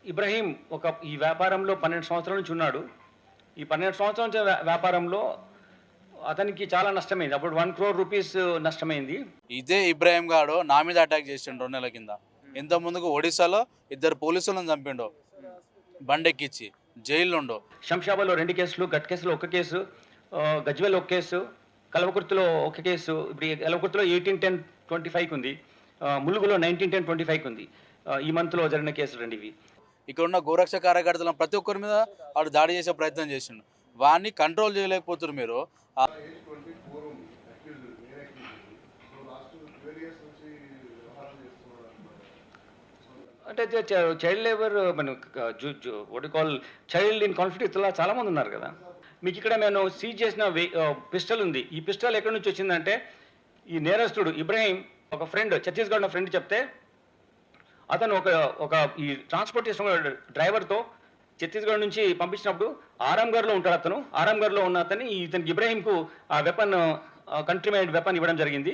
ఇబ్రహీం ఈ వ్యాపారంలో 12 సంవత్సరాల నుంచి ఉన్నాడు. ఈ 12 సంవత్సరాల నుంచి వ్యాపారంలో అతనికి చాలా నష్టమైంది. అప్పుడు 1 crore రూపీస్ నష్టమైంది. ఇదే ఇబ్రాహిం గాడు నా మీద అటాక్ చేసిండు 2 నెలల కింద. ఇంత ముందుకు ఒడిశాలో 2 పోలీసులను చంపిండు బండెక్కిచ్చి జైల్లో. శంషాబాద్‌లో 2 కేసులు, గట్ కేసులో 1 కేసు, గజ్వేల్ 1 కేసు, కల్వకుర్తిలో 1 కేసు. ఇప్పుడు ఈ కల్వకుర్తిలో 18/10/25 ఉంది. ములుగులో 19/10/25 ఉంది. ఈ మంత్‌లో జరిగిన కేసులండి ఇవి. ఇక్కడ ఉన్న గోరక్ష కార్యకర్తలను ప్రతి ఒక్కరి మీద వాడు దాడి చేసే ప్రయత్నం చేసిండు. వాడిని కంట్రోల్ చేయలేకపోతున్నారు మీరు. ఏజ్ 24 ఉంది accused main accused. So last 12 years నుంచి వ్యవహారం చేస్తున్నాడు అంటున్నారు. అంటే చైల్డ్ లేబర్ మన what you call child in conflict ఇలా చాలా మంది ఉన్నారు కదా. మీకు ఇక్కడ నేను సీజ్ చేసిన పిస్టల్ ఉంది. ఈ పిస్టల్ ఎక్కడి నుంచి వచ్చిందంటే ఈ నేరస్తుడు ఇబ్రహీం ఒక ఫ్రెండ్ ఛత్తీస్గఢ్ ఫ్రెండ్ చెప్తే అతను ఒక ఈ ట్రాన్స్పోర్టేషన్ డ్రైవర్తో ఛత్తీస్గఢ్ నుంచి పంపించినప్పుడు ఆరాంఘర్లో ఉంటాడు అతను. ఆరాంఘర్లో ఉన్న అతన్ని ఇతనికి ఇబ్రహీంకు ఆ వెపన్ కంట్రీ మేడ్ వెపన్ ఇవ్వడం జరిగింది.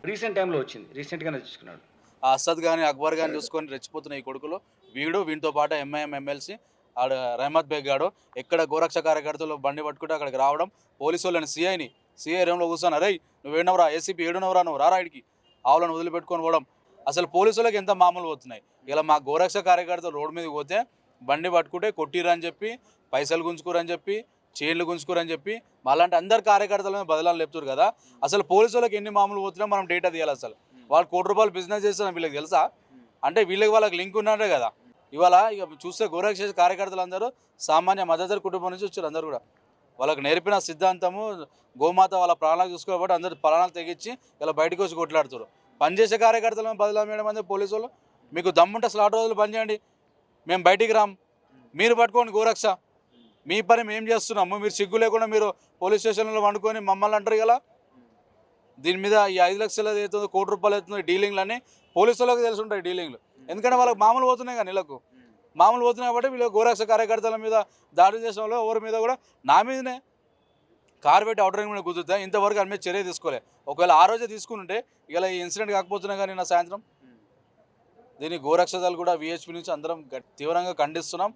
రీసెంట్ టైంలో వచ్చింది, రీసెంట్గానే తెచ్చుకున్నాడు. ఆ అసద్ కానీ అక్బర్ కానీ చూసుకొని రెచ్చిపోతున్న ఈ కొడుకులు వీటితో పాటు ఎంఐఎం ఎమ్మెల్సీ ఆడ రహమత్ బేగ్ గాడు ఎక్కడ గోరక్ష కార్యకర్తలు బండి పట్టుకుంటే అక్కడికి రావడం, పోలీసు వాళ్ళని సిఐ రూమ్లో కూర్చొని అరే నువ్వేనవరా ఏసీపీ ఏడునవరా నువ్వు రారాడికి ఆవులను వదిలిపెట్టుకొని పోవడం. అసలు పోలీసులకు ఎంత మామూలు పోతున్నాయి. ఇలా మా గోరక్ష కార్యకర్తలు రోడ్డు మీదకి పోతే బండి పట్టుకుంటే కొట్టిరని చెప్పి, పైసలు గుంజుకురని చెప్పి, చైన్లు గుంజుకురని చెప్పి అలాంటి అందరు కార్యకర్తల మీద బదలాలు లేపుతారు కదా. అసలు పోలీసు వాళ్ళకి ఎన్ని మామూలు పోతున్నా మనం డేటా తీయాలి. అసలు వాళ్ళు ₹1 బిజినెస్ చేస్తున్నా వీళ్ళకి తెలుసా? అంటే వాళ్ళకి లింక్ ఉన్నారే కదా. ఇవాళ ఇక చూస్తే గోరక్ష కార్యకర్తలు అందరూ సామాన్య మధ్యతరగతి కుటుంబం నుంచి వచ్చారు. అందరూ కూడా వాళ్ళకి నేర్పిన సిద్ధాంతము గోమాత వాళ్ళ ప్రాణాలు చూసుకోబట్టి అందరు ప్రాణాలు తెగించి ఇలా బయటకు వచ్చి కొట్లాడుతారు. పనిచేసే కార్యకర్తలను బదిలా మేడం అందే పోలీసు వాళ్ళు. మీకు దమ్ముంటే స్లాట్ రోజులు పనిచేయండి, మేము బయటికి రాం, మీరు పట్టుకోండి గోరక్ష, మీ పని మేము చేస్తున్నాము. మీరు సిగ్గు లేకుండా మీరు పోలీస్ స్టేషన్లో వండుకొని మమ్మల్ని అంటారు కదా. దీని మీద ఈ 5 లక్షలు అవుతుందో ₹1 అవుతుందో డీలింగ్లు పోలీసు వాళ్ళకి తెలిసి ఉంటాయి డీలింగ్లు. ఎందుకంటే వాళ్ళకి మామూలు పోతున్నాయి కానీ నెలకు మామూలు పోతున్నాయి కాబట్టి వీళ్ళు గోరక్ష కార్యకర్తల మీద దాడులు చేసిన వాళ్ళు ఎవరి మీద కూడా నా మీదనే కారు పెట్టి అవుటర్ రింగ్ మీద కుదురుతా ఇంతవరకు అన్ని మీద చర్య తీసుకోలే. ఒకవేళ ఆ రోజే తీసుకుంటే ఇలా ఈ ఇన్సిడెంట్ కాకపోతున్నా కానీ నా సాయంత్రం దీన్ని గోరక్ష దళాలు కూడా విహెచ్పి నుంచి అందరం తీవ్రంగా ఖండిస్తున్నాం.